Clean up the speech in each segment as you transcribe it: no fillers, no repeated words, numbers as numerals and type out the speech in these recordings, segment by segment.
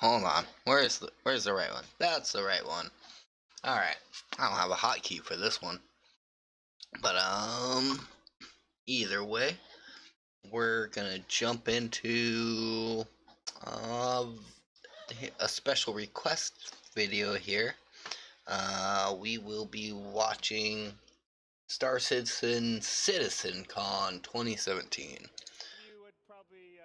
hold on. Where's the right one? That's the right one. All right. I don't have a hotkey for this one, but either way, we're gonna jump into a special request video here. We will be watching Star Citizen CitizenCon 2017. You would probably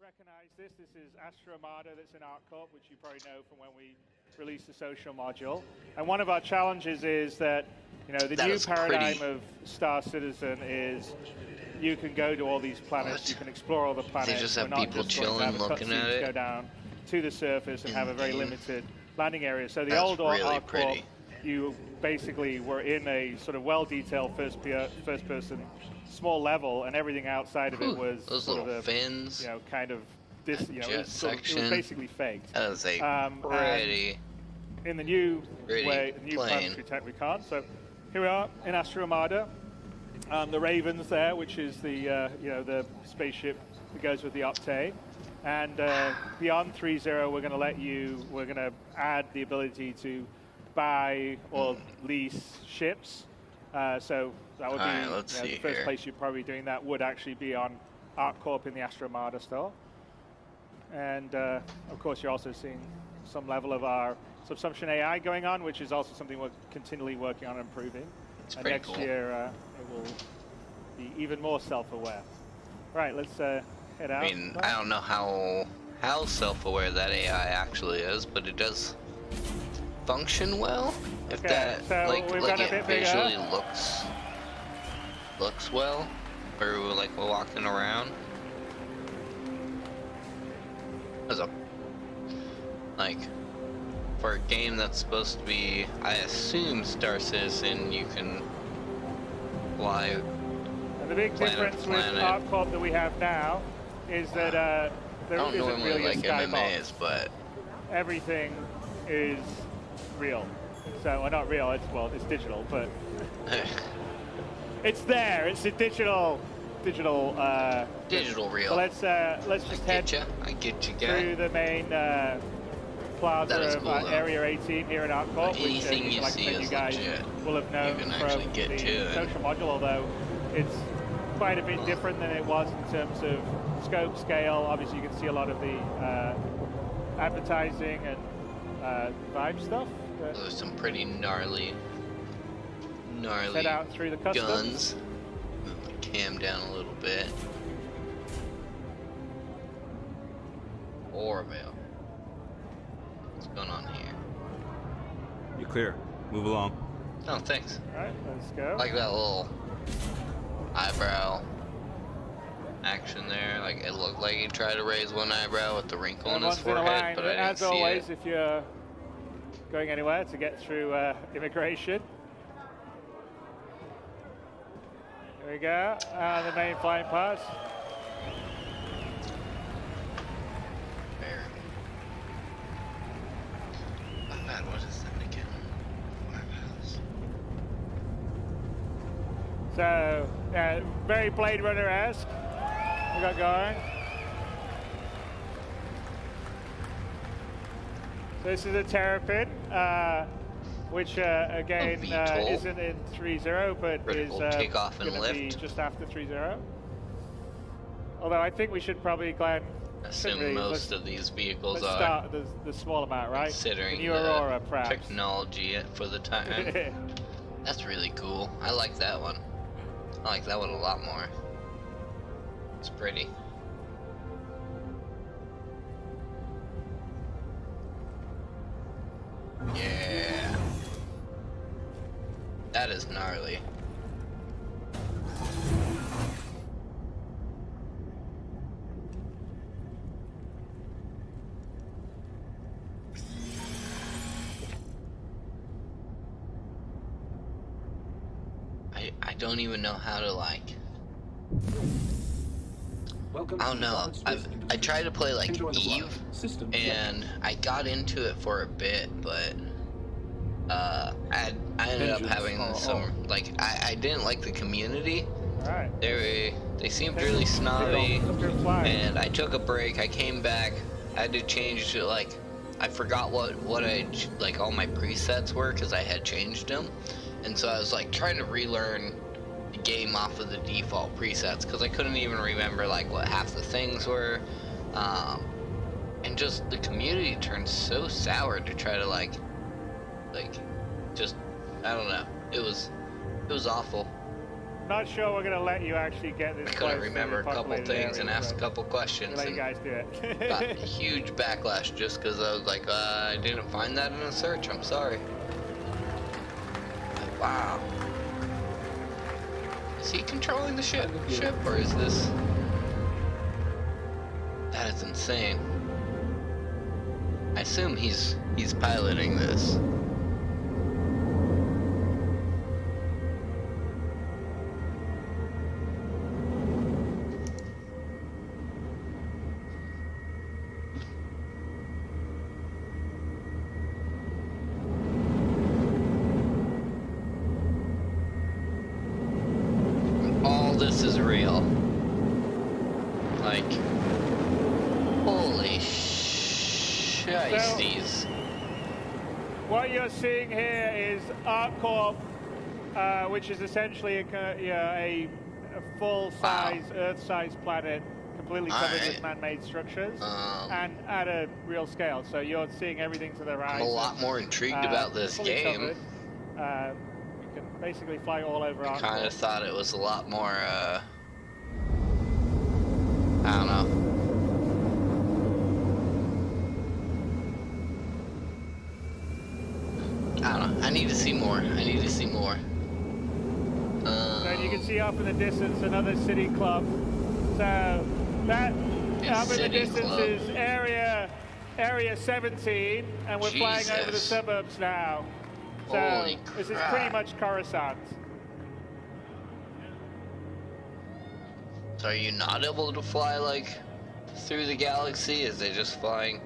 recognize this. This is Astra Armada that's in ArcCorp, which you probably know from when we released the social module. And one of our challenges is that, the new paradigm of Star Citizen is you can go to all these planets, you can explore all the planets. They just have people chilling, looking at it. Go down to the surface and have a very limited landing area. So the old really ArcCorp, pretty. You basically were in a sort of well-detailed first-person small level, and everything outside of it was those sort little of fins. Kind of this, it was basically faked. That is a pretty. In the new way, the new plane. planetary tech we can't. So here we are in Astra Armada. The Ravens there, which is the the spaceship that goes with the Optane. And beyond 3.0, we're going to add the ability to buy or lease ships. So that would be the first place you'd probably be doing that would actually be on ArcCorp in the Astra Armada store. And of course, you're also seeing some level of our subsumption AI going on, which is also something we're continually working on improving. And next year, it will be even more self-aware. Right, let's head out. I mean, I don't know how self-aware that AI actually is, but it does function well. If that like it visually looks well, or like we're walking around. As a for a game that's supposed to be, I assume, Star Citizen, you can fly. And the big difference with ArcCorp that we have now is that there isn't really a skybox. But everything is real. So, well, not real. It's digital, but it's there. It's a digital real. So let's just head through the main plaza of Area 18 here in ArcCorp, which you guys will have known from the social module, although it's quite a bit different than it was in terms of scope, scale. Obviously, you can see a lot of the advertising and vibe stuff. There's some pretty gnarly head out through the customs. Guns. Move the cam down a little bit. Orville. What's going on here? You're clear. Move along. Oh, thanks. Alright, let's go. Like that little eyebrow action there. Like it looked like he tried to raise one eyebrow with the wrinkle on his forehead, but I didn't see it. As always, if you're going anywhere to get through immigration. Here we go, the main flying pass. What is that again? So, very Blade Runner-esque. We got going. So this is a Terrapin, which again isn't in 3.0, but is going to be just after 3.0. Although I think we should probably, Glenn, assume most of these vehicles let's start the small amount, right? Considering the new Aurora, perhaps. Technology for the time. That's really cool. I like that one. I like that one a lot more. It's pretty. Yeah. That is gnarly. I don't even know how to I don't know. I tried to play like Eve, and I got into it for a bit, but I ended up having some I didn't like the community. Right. They seemed really snobby, and I took a break. I came back, I had to change it, like, I forgot what I, like, all my presets were because I had changed them. And so I was, like, trying to relearn the game off of the default presets because I couldn't even remember, like, what half the things were. And just the community turned so sour to try to, like, just, I don't know. It was awful. Not sure we're going to let you actually get this. I couldn't remember a couple things and asked a couple questions. Let you guys do it. Got a huge backlash just because I was like, I didn't find that in a search. I'm sorry. Wow. Is he controlling the ship, or is this? That is insane. I assume he's piloting this. This is real. Like, holy shiesties. So, what you're seeing here is ArcCorp, which is essentially a full-size, Earth-sized planet, completely covered with man-made structures, and at a real scale. So you're seeing everything to the right. I'm a lot more intrigued about this game. You can basically fly all over ArcCorp. I kind of thought it was a lot more, I don't know. I don't know. I need to see more. So you can see up in the distance another city club. So that up in the distance is area 17, and we're flying over the suburbs now. So this is pretty much Coruscant. So are you not able to fly, like, through the galaxy? Is it just flying?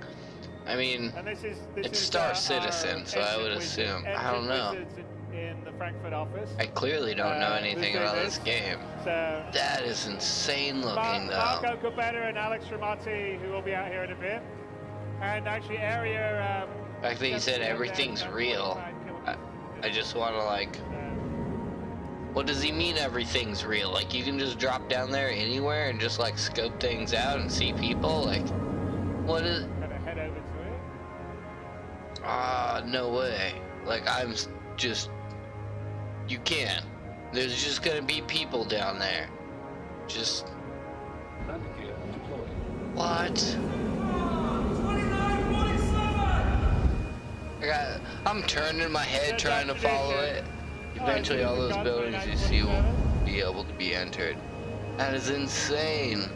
I mean, it's Star Citizen, so I would assume. I don't know. In the Frankfurt office. I clearly don't know anything about this game. So that is insane looking, though. Marco Copetta and Alex Ramati, who will be out here in a bit. And actually, area... the fact that you said everything's real. I just want to, like... What does he mean everything's real? Like, you can just drop down there anywhere and just, like, scope things out and see people? Like, what is... Gonna head over to it? No way. Like, I'm just... You can't. There's just gonna be people down there. Just... What? I'm turning my head trying to follow it. Eventually all those buildings you see will be able to be entered. That is insane.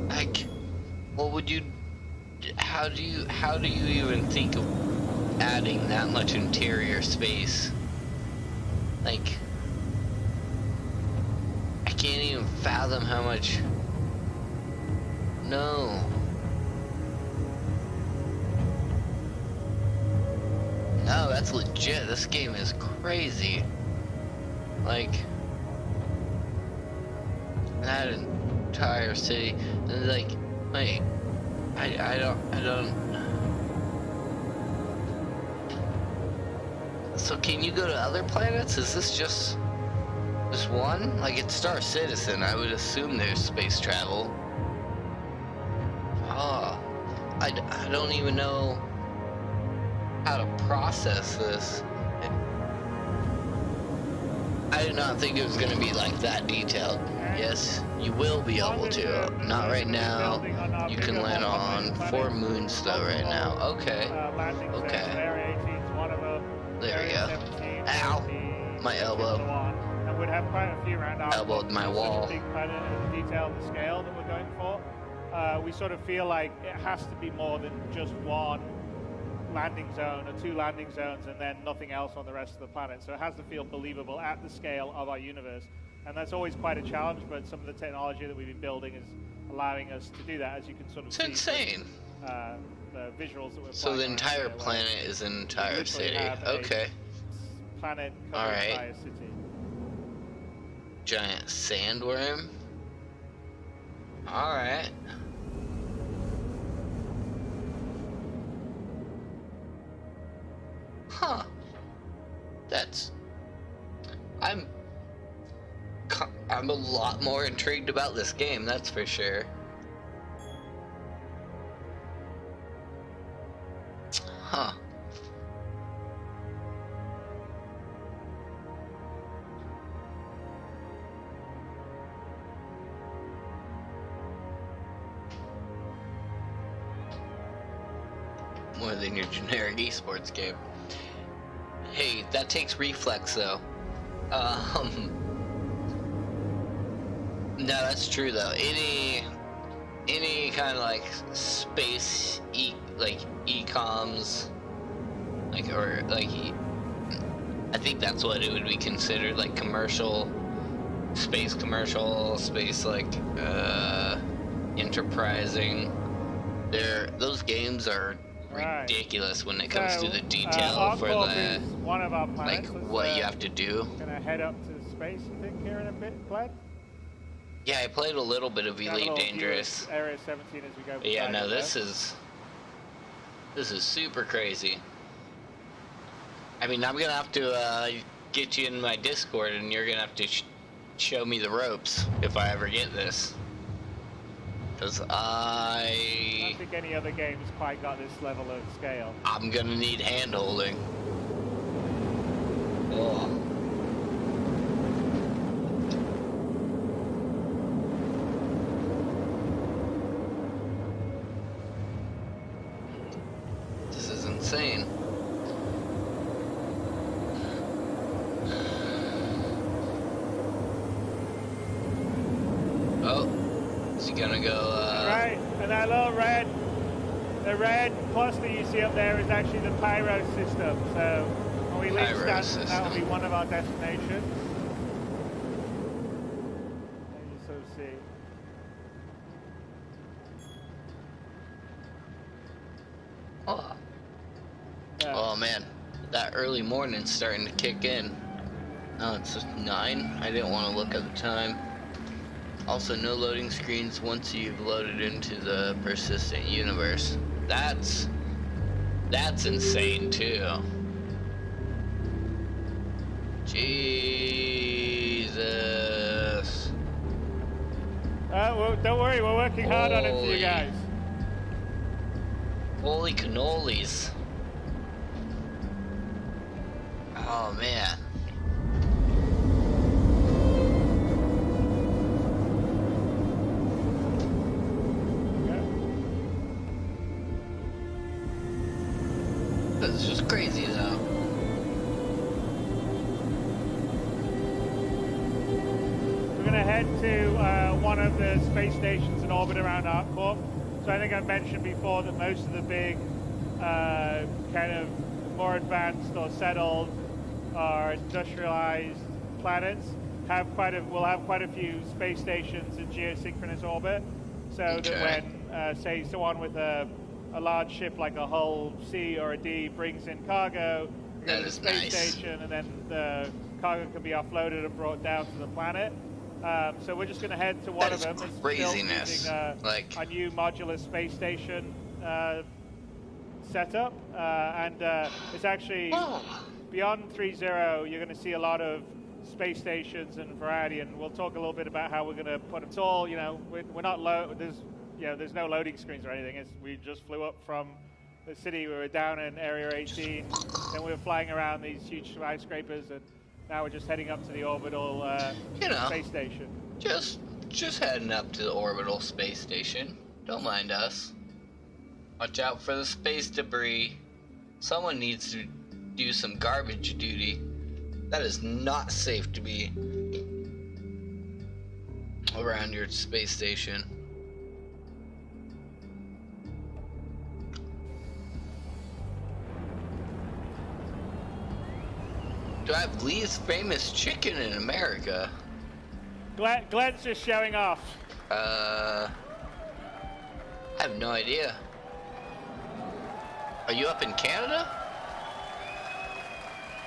Like, what would you... How do you even think of adding that much interior space? Like... I can't even fathom how much... No. No, that's legit. This game is crazy. Like... That entire city... Like, wait... I don't... So can you go to other planets? Is this just one? Like, it's Star Citizen. I would assume there's space travel. Oh, I don't even know how to process this. I did not think it was going to be like that detailed. Yes, you will be able to. Not right now. You can land on 4 moons though right now. Okay. Okay. There we go. Ow! My elbow. And we'd have quite a few around our elbowed my wall. Big planet and the detail and the scale that we're going for. We sort of feel like it has to be more than just one landing zone or 2 landing zones and then nothing else on the rest of the planet. So it has to feel believable at the scale of our universe. And that's always quite a challenge, but some of the technology that we've been building is allowing us to do that, as you can sort of see. It's insane. The visuals that we're So the entire planet is an entire city. Okay. Planet all right. entire city. giant sandworm. Alright. Huh. I'm a lot more intrigued about this game, that's for sure. Huh. More than your generic esports game. Hey, that takes reflex though. No, that's true though. Any kind of like space ecoms, I think that's what it would be considered, like commercial, space enterprising. Those games are ridiculous when it comes to the detail for the one of our planets. like what you have to do. Gonna head up to space, I think, here in a bit, Glad. Yeah, I played a little bit of Elite Dangerous. Area 17 as we go. But yeah, no, this is super crazy. I mean, I'm gonna have to get you in my Discord, and you're gonna have to show me the ropes if I ever get this. Because I don't think any other game's quite got this level of scale. I'm gonna need hand holding. Oh. This is insane. Oh, is he gonna go, Right, and that little red, the red cluster you see up there is actually the pyro system. So when we leave Stanton, that will be one of our destinations. And you sort of see. Oh. Yeah. Oh man, that early morning's starting to kick in. No, it's just 9. I didn't want to look at the time. Also, no loading screens once you've loaded into the persistent universe. That's insane too. Jesus. Well, don't worry, we're working hard on it for you guys. Holy cannolis. Oh man. It's just crazy though. We're going to head to one of the space stations in orbit around ArcCorp. So I think I mentioned before that most of the big kind of more advanced or settled or industrialized planets will have quite a few space stations in geosynchronous orbit. So that when, say, someone with a large ship like a Hull C or a D brings in cargo, go to the space station, and then the cargo can be offloaded and brought down to the planet. So we're just going to head to one of them. It's craziness. using a new modular space station setup, and it's actually beyond 3.0. You're going to see a lot of space stations and variety, and we'll talk a little bit about how we're going to put them. It's all, we're not low. There's no loading screens or anything. We just flew up from the city. We were down in Area 18, then we were flying around these huge skyscrapers, and now we're just heading up to the orbital space station. Just heading up to the orbital space station. Don't mind us. Watch out for the space debris. Someone needs to do some garbage duty. That is not safe to be around your space station. Do I have Lee's famous chicken in America? Glenn's just showing off. I have no idea. Are you up in Canada?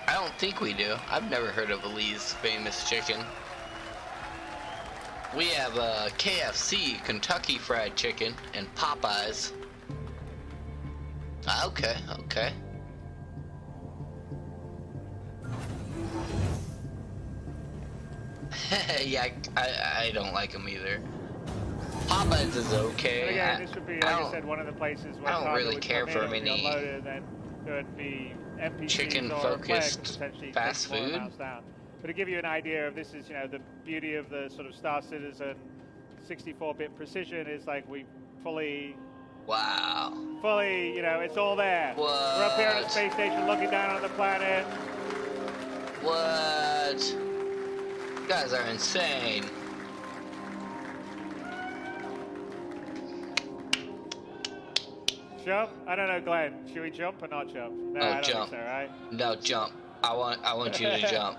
I don't think we do. I've never heard of Lee's famous chicken. We have KFC, Kentucky Fried Chicken, and Popeyes. Okay, okay. Yeah, I don't like them either. Popeyes is okay. But again, this would be, like I said, one of the places where I don't really care for many unloaded, then there would be NPCs chicken-focused fast food. Down. But to give you an idea of this is, you know, the beauty of the sort of Star Citizen 64-bit precision is like we fully, you know, it's all there. What? We're up here on the space station looking down on the planet. What? You guys are insane. Jump? I don't know, Glenn. Should we jump or not jump? No, I don't jump. think so, right? No, jump. I want you to jump.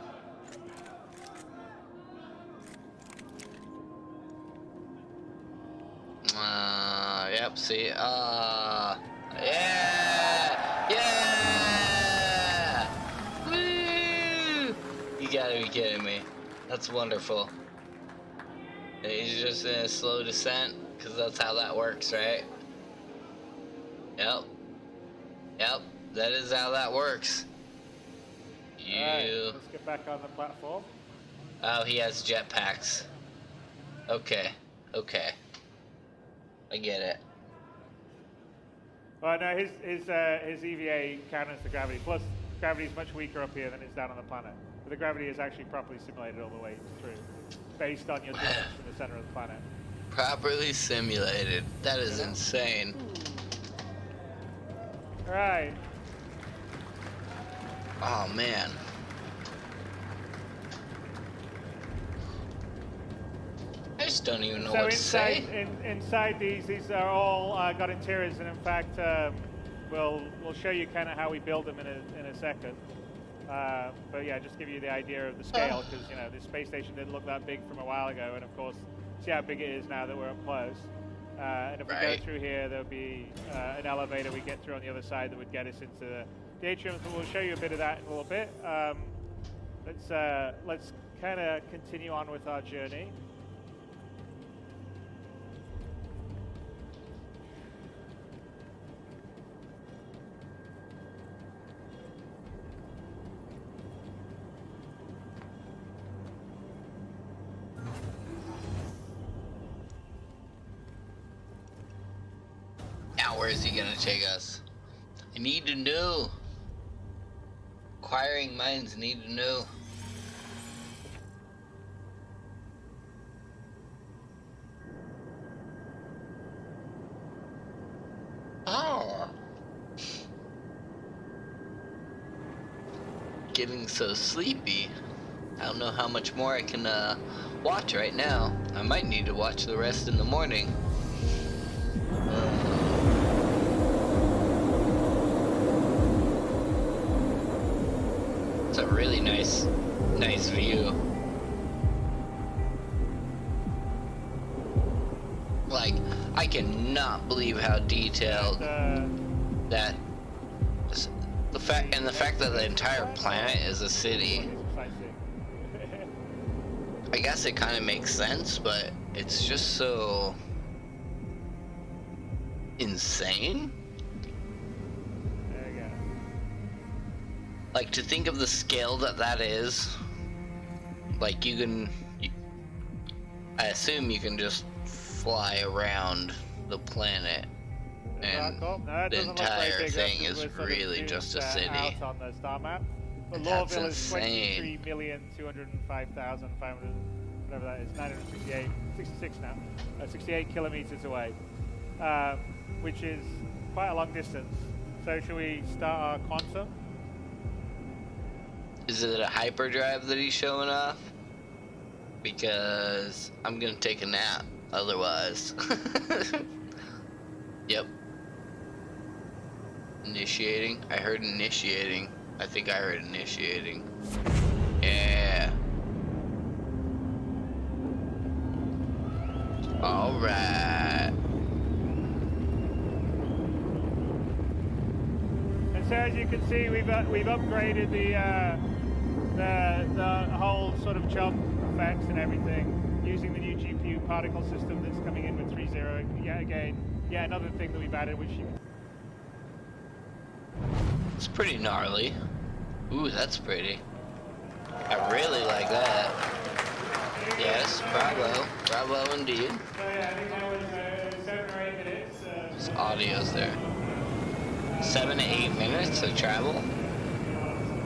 Yep, see, yeah! Yeah! Woo! You gotta be kidding me. That's wonderful. And he's just in a slow descent, because that's how that works, right? Yep. Yep, that is how that works. Alright, let's get back on the platform. Oh, he has jetpacks. Okay, okay. I get it. Well, no, his EVA counters the gravity. Plus, gravity is much weaker up here than it's down on the planet. But the gravity is actually properly simulated all the way through, based on your distance from the center of the planet. Properly simulated. That is insane. Right. Oh man. I just don't even know what to say. Inside these are all got interiors, and in fact, we'll show you kind of how we build them in a second. But yeah, just give you the idea of the scale, because you know this space station didn't look that big from a while ago, and of course, see how big it is now that we're up close. And if we go through here, there'll be an elevator we get through on the other side that would get us into the atrium. So we'll show you a bit of that in a little bit. Let's kind of continue on with our journey. Now, where is he gonna take us? I need to know. Acquiring minds need to know. Oh. Getting so sleepy. I don't know how much more I can watch right now. I might need to watch the rest in the morning. It's a really nice view. Like, I cannot believe how detailed that the fact that the entire planet is a city. I guess it kind of makes sense, but it's just so insane. There you go. Like, to think of the scale that is, like, I assume you can just fly around the planet, and the entire thing is really just a city. Out on the star map. But That's Lawville is insane. 23,205,500, whatever that is, 968, 66 now, 68 kilometers away, which is quite a long distance. So should we start our quantum? Is it a hyperdrive that he's showing off? Because I'm gonna take a nap otherwise. Yep. Initiating. I heard initiating. I think I heard initiating. Yeah. All right. And so as you can see, we've upgraded the whole sort of jump effects and everything. using the new GPU particle system that's coming in with 3.0. Yeah, again, yeah, another thing that we've added, which you... It's pretty gnarly. Ooh, that's pretty. I really like that. Yes, bravo. Bravo indeed. So yeah, I think that was 7 or 8 minutes. This audio's there. 7 to 8 minutes of travel?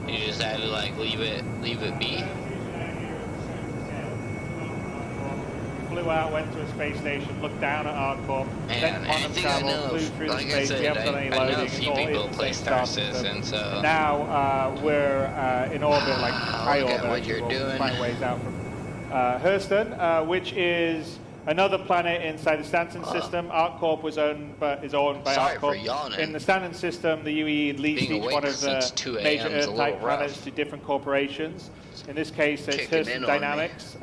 You just had to like leave it be? Flew out, went to a space station, looked down at ArcCorp, then quantum travel, flew through the space. We haven't done any loading. I know a few people play Star Citizen, so... Now we're in orbit, like high orbit. What you're doing. Quite ways out from Hurston, which is another planet inside the Stanton system. ArcCorp is owned by Sorry ArcCorp. for yawning. In the Stanton system, the UE leased each one of the major Earth-type planets to different corporations. In this case, it's Hurston Dynamics,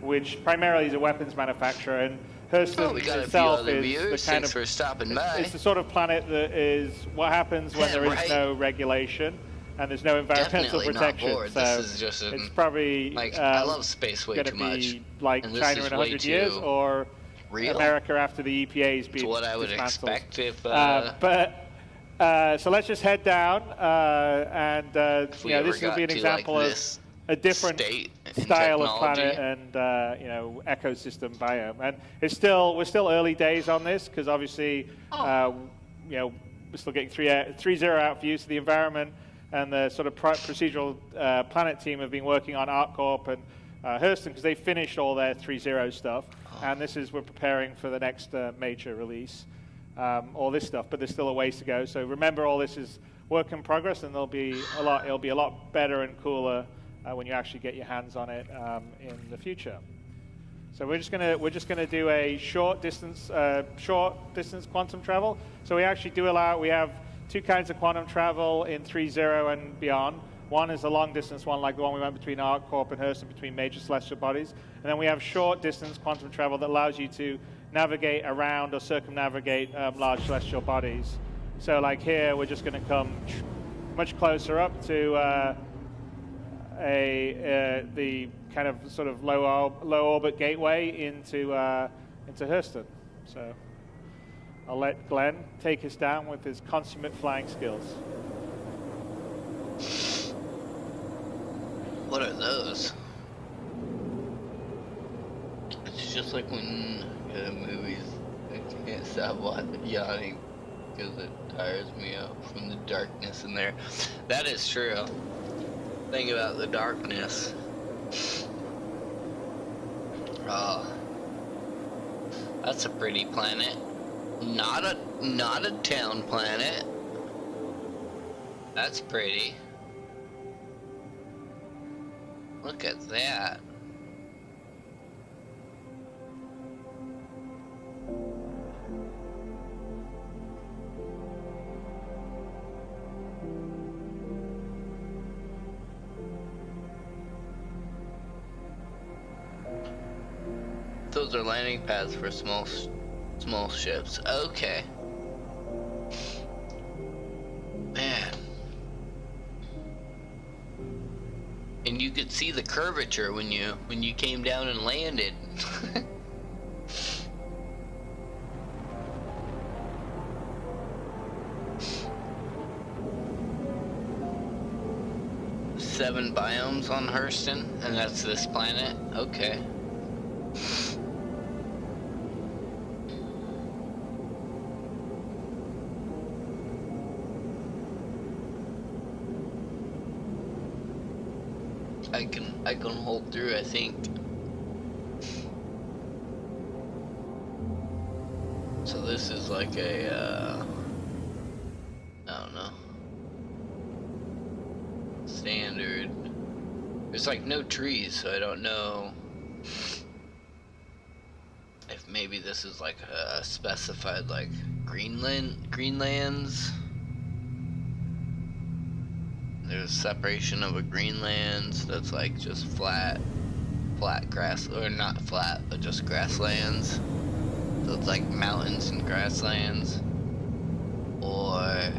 which primarily is a weapons manufacturer, and Hurston itself is the kind of, for stopping by. It's the sort of planet that is what happens when there is no regulation and there's no environmental protection. So this is just it's probably like I love space way too much. Like China in 100 years, or America after the EPA's been what I would dismantled. expect if. So let's just head down, and you know, this will be an example like of a different style of planet and you know, ecosystem biome. And we're still early days on this, because obviously you know, we're still getting 3.0 out views to the environment, and the sort of procedural planet team have been working on ArcCorp and Hurston, because they finished all their 3.0 stuff, and we're preparing for the next major release. All this stuff, but there's still a ways to go. So remember, all this is work in progress, and it'll be a lot better and cooler when you actually get your hands on it in the future. So we're just gonna do a short distance quantum travel. So we actually we have two kinds of quantum travel in 3.0 and beyond. One is a long distance one, like the one we went between ArcCorp and Hurston, between major celestial bodies. And then we have short distance quantum travel that allows you to navigate around or circumnavigate large celestial bodies. So like here, we're just going to come much closer up to the kind of sort of low orbit gateway into Hurston. So I'll let Glenn take us down with his consummate flying skills. What are those? It's just like when movies, I can't stop yawning because it tires me out from the darkness in there. That is true. Think about the darkness. Oh, that's a pretty planet. Not a town planet. That's pretty. Look at that. Those are landing pads for small ships. Okay. Man. And you could see the curvature when you came down and landed. Seven biomes on Hurston, and that's this planet? Okay. I can hold through, I think. So this is like a I don't know, standard. There's like no trees, so I don't know if maybe this is like a specified like Greenlands. There's separation of a Greenland that's like just flat grass, or not flat, but just grasslands. So it's like mountains and grasslands. Or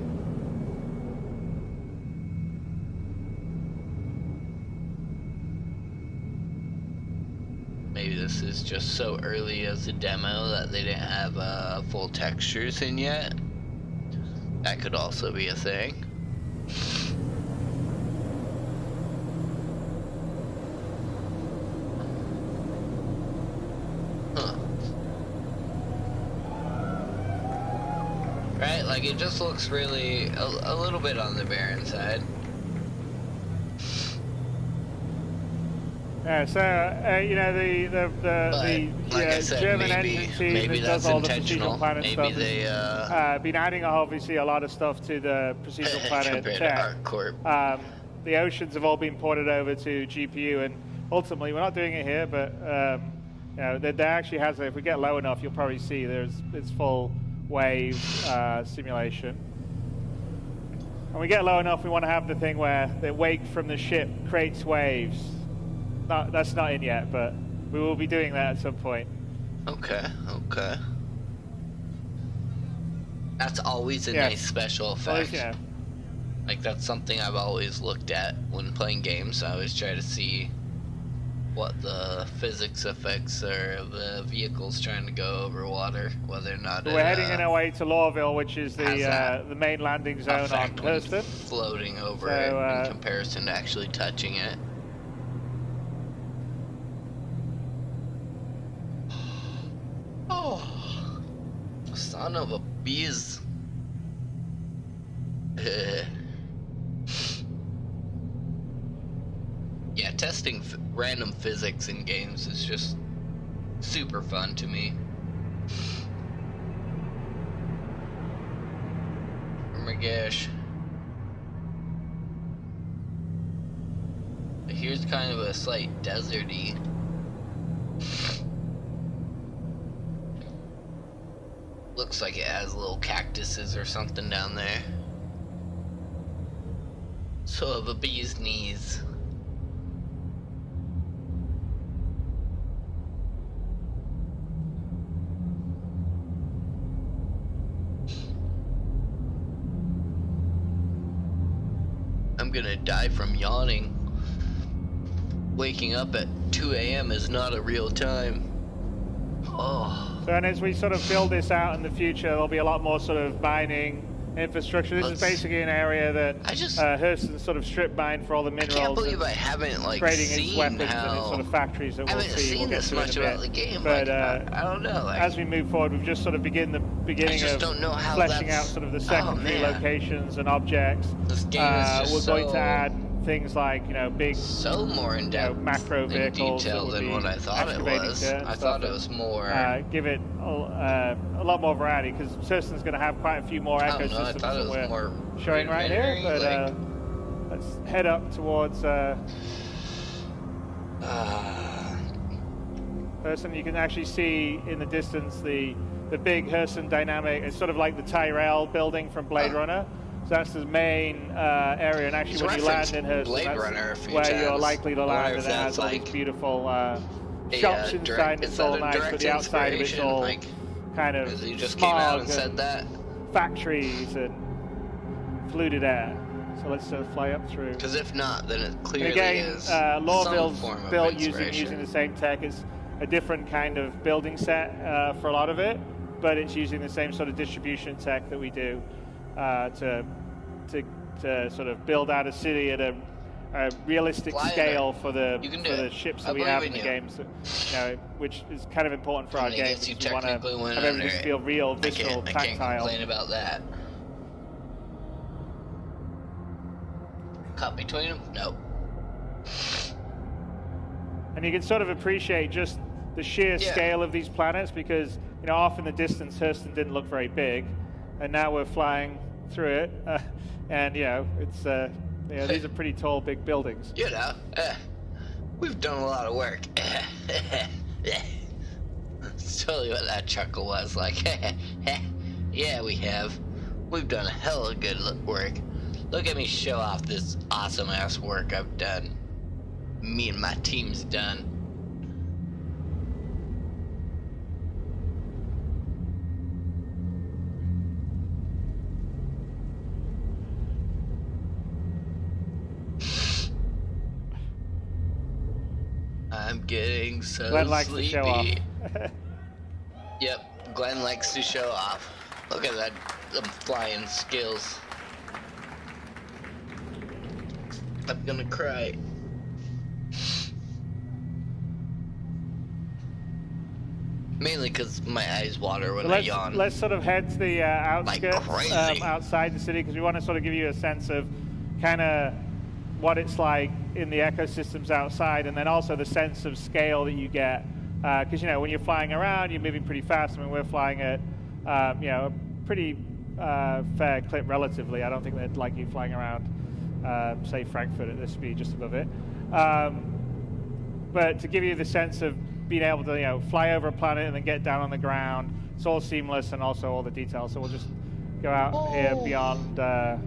maybe this is just so early as a demo that they didn't have full textures in yet. That could also be a thing. Right, like it just looks really a little bit on the barren side. Yeah, so you know the German engine team that does all the procedural planet stuff has been adding obviously a lot of stuff to the procedural planet tech. The oceans have all been ported over to GPU, and ultimately we're not doing it here, but you know there actually has. If we get low enough, you'll probably see it's full wave simulation. When we get low enough, we want to have the thing where the wake from the ship creates waves. That's not in yet, but we will be doing that at some point. Okay. That's always a nice special effect. Yeah. Like that's something I've always looked at when playing games. I always try to see what the physics effects are of the vehicles trying to go over water, whether or not we're heading in our way to Lawville, which is the main landing zone on Hurston. Floating over it in comparison to actually touching it. Oh, son of a bees. Yeah, testing random physics in games is just super fun to me. Oh my gosh. Here's kind of a slight deserty. Looks like it has little cactuses or something down there. So of a bee's knees. I'm gonna die from yawning. Waking up at 2 a.m. is not a real time. Oh. So, and as we sort of build this out in the future, there'll be a lot more sort of mining infrastructure. This is basically an area that Hurston sort of strip mined for all the minerals. I can't believe I haven't seen its weapons and its sort of factories that we'll see. I haven't seen this much about the game. But I don't know. As we move forward, we've just sort of beginning of fleshing out sort of the secondary locations and objects. This game is just we're going to add things like big, more in depth, macro vehicles than what I thought it was. I thought it was more. Give it a lot more variety because Hurston's going to have quite a few more ecosystems than we're showing right here. But let's head up towards Hurston. You can actually see in the distance the big Hurston dynamic. It's sort of like the Tyrell building from Blade Runner. So that's the main area, and actually when you land in Hurston, that's where you're likely to land, and it has all these beautiful shops inside, it's all nice, but the outside of it's all kind of smog and factories and polluted air. So let's fly up through. Because if not, then it clearly is Lawville's built using the same tech. It's a different kind of building set for a lot of it, but it's using the same sort of distribution tech that we do. To sort of build out a city at a realistic scale for the ships that we have in the games, which is kind of important for our game because we want to have everything feel real, visceral, tactile. I can't complain about that. Cut between them? Nope. And you can sort of appreciate just the sheer scale of these planets because off in the distance, Hurston didn't look very big. And now we're flying through it, and it's these are pretty tall, big buildings. We've done a lot of work. That's totally what that chuckle was like. Yeah, we have. We've done a hell of good work. Look at me show off this awesome ass work I've done. Me and my team's done. I'm getting so Glenn likes sleepy. to show off. Yep, Glenn likes to show off. Look at that, them flying skills. I'm gonna cry. Mainly because my eyes water when I yawn. Let's sort of head to the outskirts, Like crazy. outside the city, because we want to sort of give you a sense of kind of what it's like in the ecosystems outside, and then also the sense of scale that you get. Because, you know, when you're flying around, you're moving pretty fast. I mean, we're flying at, you know, a pretty fair clip relatively. I don't think they'd like you flying around, say, Frankfurt at this speed, just above it. But to give you the sense of being able to, you know, fly over a planet and then get down on the ground, it's all seamless, and also all the details. So we'll just go out here beyond the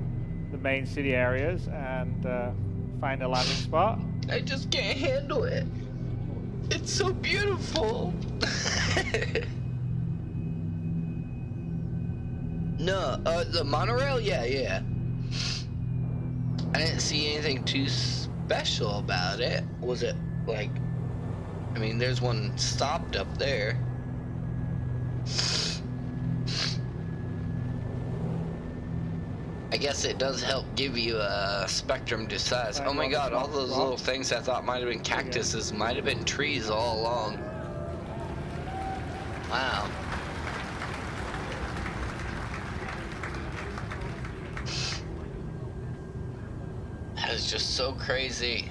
main city areas and find a landing spot. I just can't handle it. It's so beautiful. No, the monorail, yeah. I didn't see anything too special about it. Was it like? I mean, there's one stopped up there. I guess it does help give you a spectrum to size. Oh my god, all those little things I thought might have been cactuses might have been trees all along. Wow. That is just so crazy.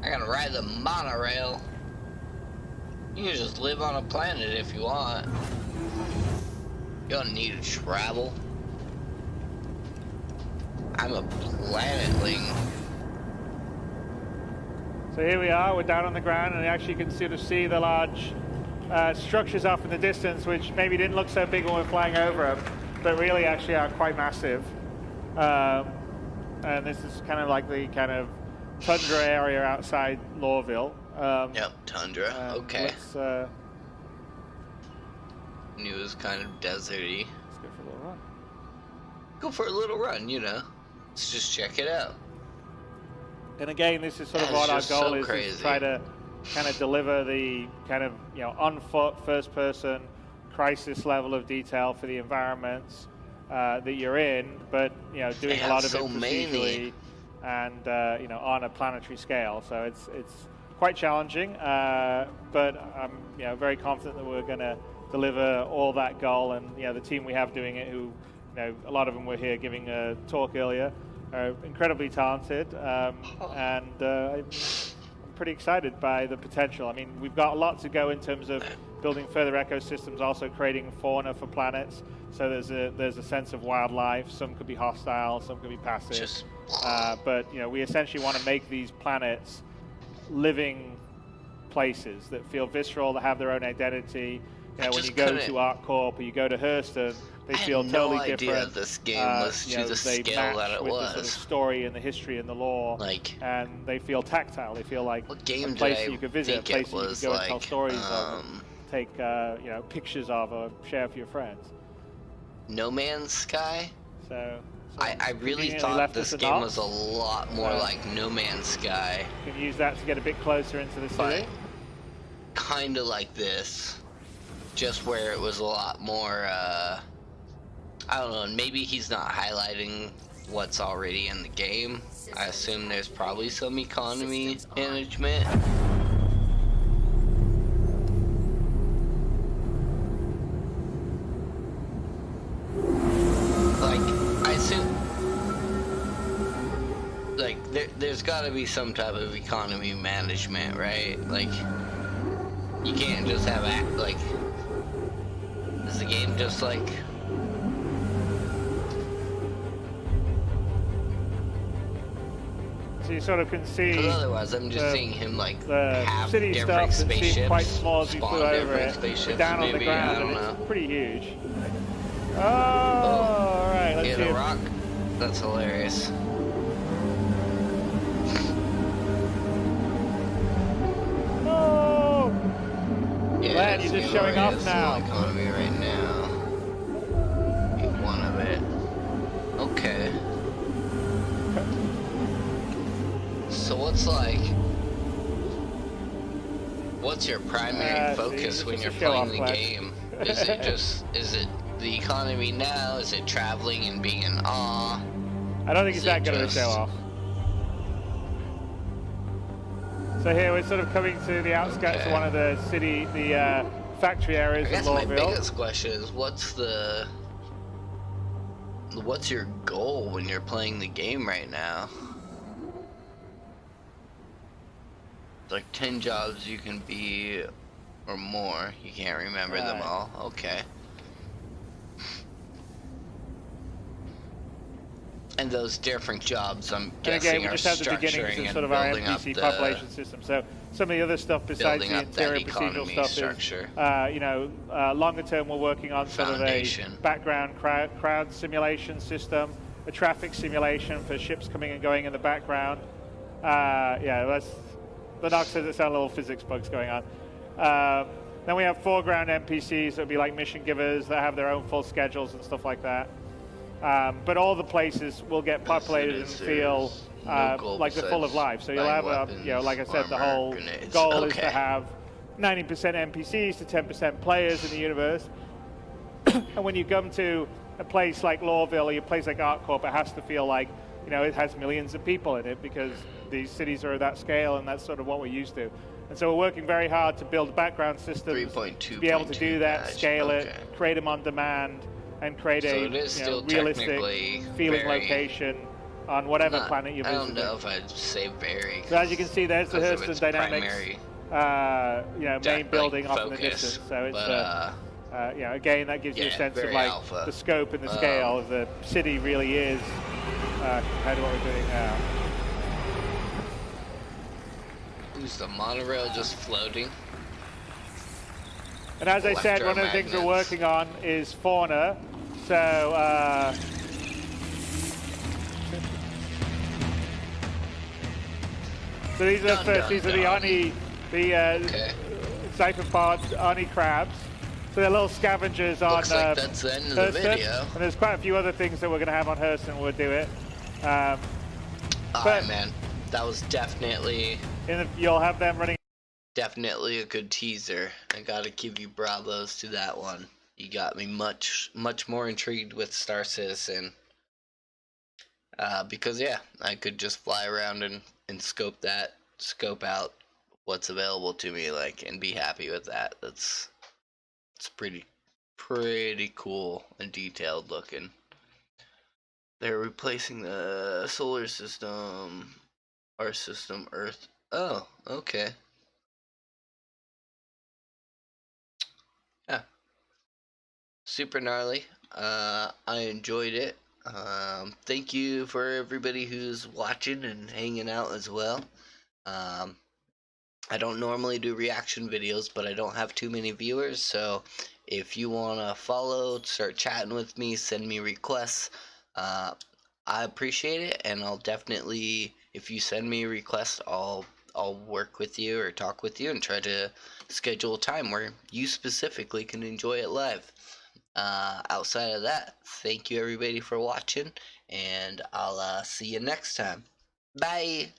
I gotta ride the monorail. You can just live on a planet if you want. You don't need to travel. I'm a planetling. So here we are, we're down on the ground, and actually you can sort of see the large structures off in the distance, which maybe didn't look so big when we're flying over them, but really actually are quite massive. And this is kind of like the kind of tundra area outside Lorville. Yep, tundra, okay. Let's, Knew it was kind of deserty. let's go for a little run. Go for a little run, you know. Let's just check it out. And again, this is sort of That is what our just goal so is to crazy. try to kind of deliver the kind of, you know, on foot, first person, crisis level of detail for the environments that you're in, but, you know, doing They a lot have of so it many. procedurally and, you know, on a planetary scale. So it's quite challenging, but I'm, you know, very confident that we're going to deliver all that goal. And, you know, the team we have doing it, who, you know, a lot of them were here giving a talk earlier, are incredibly talented, and I'm pretty excited by the potential. I mean, we've got a lot to go in terms of building further ecosystems, also creating fauna for planets. So there's a sense of wildlife. Some could be hostile, some could be passive. But, you know, we essentially want to make these planets living places that feel visceral, that have their own identity. You know, when you go to ArcCorp or you go to Hurston, they feel totally different. I had no idea this game was to the scale that it with was. the sort of story and the history and the lore, Like, and they feel tactile. They feel like what game a did place I that you could visit, a think place it that you could was go and tell like? stories of, and take you know, pictures of, or share with your friends. No Man's Sky? So I really conveniently thought left this us a game dot. was a lot more like No Man's Sky. You can use that to get a bit closer into the city. But kind of like this. Just where it was a lot more, I don't know, maybe he's not highlighting what's already in the game. I assume there's probably some economy management. Like, I assume, like, there's gotta be some type of economy management, right? Like, you can't just have like, is the game just like... So you sort of can see. Because otherwise, I'm just seeing him like the have city different stuff that seemed spaceships, quite small as you flew spawn over different it, spaceships, but down on the maybe, ground, I don't and know. it's pretty huge. Oh, all right, let's Hit see. a rock? That's hilarious. Oh, Yeah, Glenn, it's you're just showing off now. Economy right now. Be one of it. Okay. So what's like What's your primary focus when you're playing the game? Is it the economy now? Is it traveling and being in awe? I don't think it's that good of a show off. So here we're sort of coming to the outskirts of one of the city, the factory areas of Lorville. I guess my biggest question is, what's your goal when you're playing the game right now? Like 10 jobs you can be, or more. You can't remember them all. Okay. And those different jobs, I'm guessing, we just have the beginnings of sort of our NPC population system. So some of the other stuff besides the interior procedural stuff is, you know, longer term we're working on sort of a background crowd simulation system, a traffic simulation for ships coming and going in the background. Yeah, that's. The doc says it sounds little physics bugs going on. Then we have foreground NPCs that would be like mission givers that have their own full schedules and stuff like that. But all the places will get populated and feel like they're full of life. So you'll have, you know, like I said, the whole goal is to have 90% NPCs to 10% players in the universe. And when you come to a place like Lorville or a place like ArcCorp, it has to feel like, you know, it has millions of people in it because these cities are at that scale and that's sort of what we're used to. And so we're working very hard to build background systems to be able to do that, scale it, create them on demand, and create a realistic feeling location on whatever planet you're visiting. I don't know if I'd say very. So as you can see, there's the Hurston Dynamics, you know, main building off in the distance. So it's, you know, again, that gives you a sense of like the scope and the scale of the city really is compared to what we're doing now. Is the monorail just floating? And as I said, one of the things we're working on is fauna. So, so these are first. These are the Oni, the cypherpods, Oni crabs. So they're little scavengers on. Looks like that's the end of the video. And there's quite a few other things that we're going to have on Hurston. We'll do it. Alright, man. That was definitely. You'll have them running. Definitely a good teaser. I gotta give you bravos to that one. You got me much more intrigued with Star Citizen. Because yeah, I could just fly around and scope out what's available to me, like, and be happy with that. It's pretty cool and detailed looking. They're replacing the solar system, our system, Earth. Oh, okay. Yeah. Super gnarly. I enjoyed it. Thank you for everybody who's watching and hanging out as well. I don't normally do reaction videos, but I don't have too many viewers, so if you want to follow, start chatting with me, send me requests, I appreciate it, and I'll definitely, if you send me a request, I'll work with you or talk with you and try to schedule a time where you specifically can enjoy it live. Outside of that, thank you everybody for watching, and I'll see you next time. Bye!